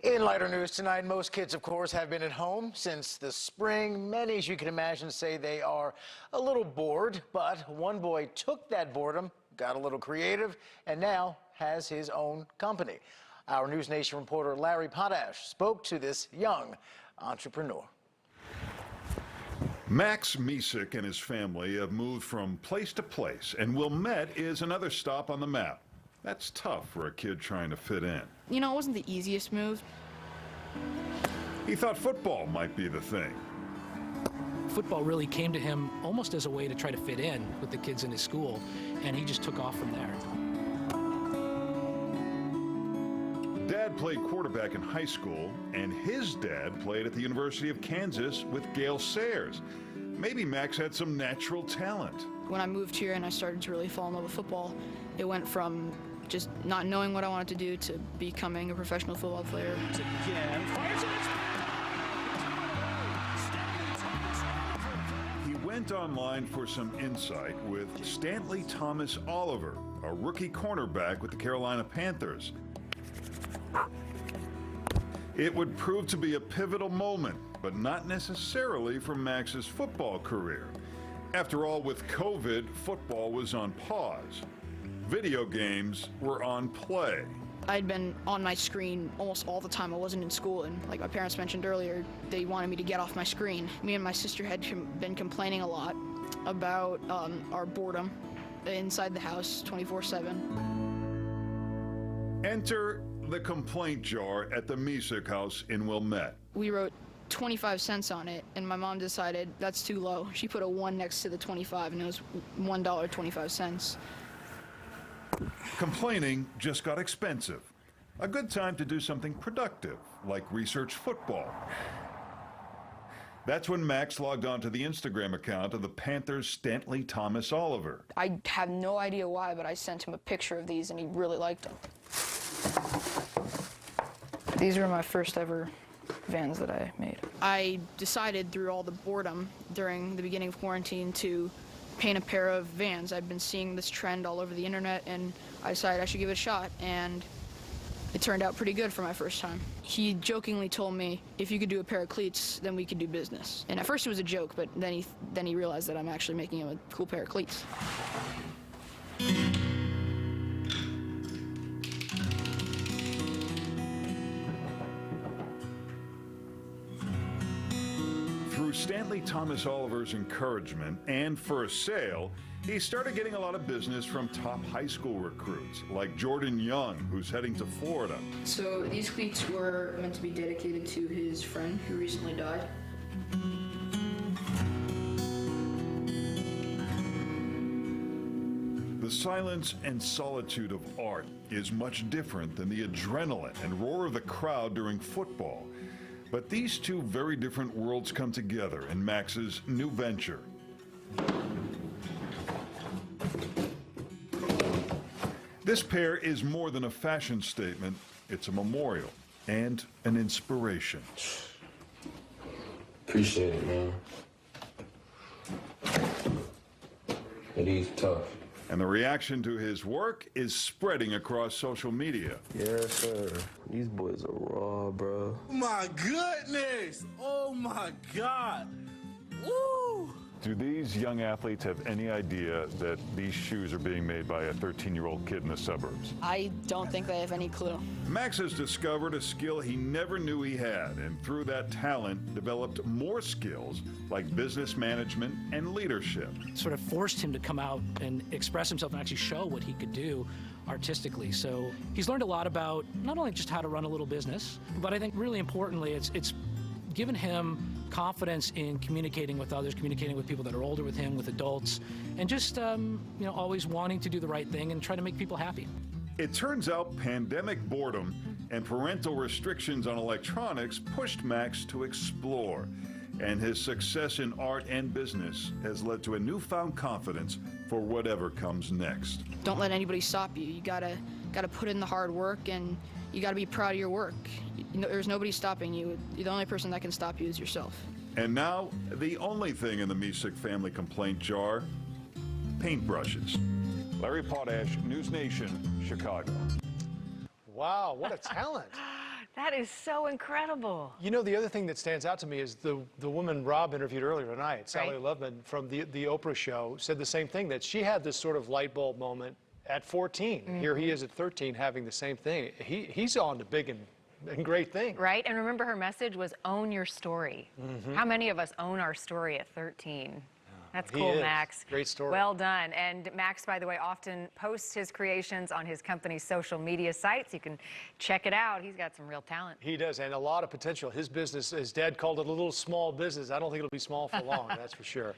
In lighter news tonight, most kids, of course, have been at home since the spring. Many, as you can imagine, say they are a little bored, but one boy took that boredom, got a little creative, and now has his own company. Our NewsNation reporter Larry Potash spoke to this young entrepreneur. Max Misick and his family have moved from place to place, and Wilmette is another stop on the map. That's tough for a kid trying to fit in. You know, it wasn't the easiest move. He thought football might be the thing. Football really came to him almost as a way to try to fit in with the kids in his school, and he just took off from there. Dad played quarterback in high school, and his dad played at the University of Kansas with Gale Sayers. Maybe Max had some natural talent. When I moved here and I started to really fall in love with football, it went from just not knowing what I wanted to do to becoming a professional football player. He went online for some insight with Stanley Thomas Oliver, a rookie cornerback with the Carolina Panthers. It would prove to be a pivotal moment, but not necessarily for Max's football career. After all, with COVID, football was on pause. Video games were on play. I'd been on my screen almost all the time. I wasn't in school, and like my parents mentioned earlier, they wanted me to get off my screen. Me and my sister had been complaining a lot about our boredom inside the house 24/7. Enter the complaint jar at the Misick house in Wilmette. We wrote 25 cents on it, and my mom decided that's too low. She put a 1 next to the 25, and it was $1.25. Complaining just got expensive. A good time to do something productive, like research football. That's when Max logged onto the Instagram account of the Panthers' Stanley Thomas Oliver. I have no idea why, but I sent him a picture of these, and he really liked them. These were my first ever Vans that I made. I decided through all the boredom during the beginning of quarantine to paint a pair of Vans. I've been seeing this trend all over the internet, and I decided I should give it a shot, and it turned out pretty good for my first time. He jokingly told me, if you could do a pair of cleats, then we could do business. And at first it was a joke, but then he realized that I'm actually making him a cool pair of cleats. Through Stanley Thomas Oliver's encouragement and for a sale, he started getting a lot of business from top high school recruits, like Jordan Young, who's heading to Florida. So these cleats were meant to be dedicated to his friend who recently died. The silence and solitude of art is much different than the adrenaline and roar of the crowd during football. But these two very different worlds come together in Max's new venture. This pair is more than a fashion statement. It's a memorial and an inspiration. Appreciate it, man. It is tough. And the reaction to his work is spreading across social media. Yes, sir. These boys are raw, bro. Oh my goodness! Oh my God! Woo! Do these young athletes have any idea that these shoes are being made by a 13-year-old kid in the suburbs? I don't think they have any clue. Max has discovered a skill he never knew he had, and through that talent, developed more skills like business management and leadership. Sort of forced him to come out and express himself and actually show what he could do artistically. So he's learned a lot about not only just how to run a little business, but I think really importantly, it's given him confidence in communicating with others, communicating with people that are older with him, with adults, and just always wanting to do the right thing and try to make people happy. It turns out pandemic boredom and parental restrictions on electronics pushed Max to explore. And his success in art and business has led to a newfound confidence for whatever comes next. Don't let anybody stop you. You gotta put in the hard work, and you gotta be proud of your work. There's nobody stopping you. The only person that can stop you is yourself. And now, the only thing in the Misick family complaint jar, paintbrushes. Larry Potash, NewsNation, Chicago. Wow, what a talent. That is so incredible. You know, the other thing that stands out to me is the woman Rob interviewed earlier tonight, Sally Loveman from the Oprah show, said the same thing, that she had this sort of light bulb moment at 14. Here he is at 13 having the same thing. He's on to big and great things. Right? And remember, her message was own your story. How many of us own our story at 13? That's cool, Max. Great story. Well done. And Max, by the way, often posts his creations on his company's social media sites. You can check it out. He's got some real talent. He does, and a lot of potential. His business, his dad called it a little small business. I don't think it'll be small for long, that's for sure.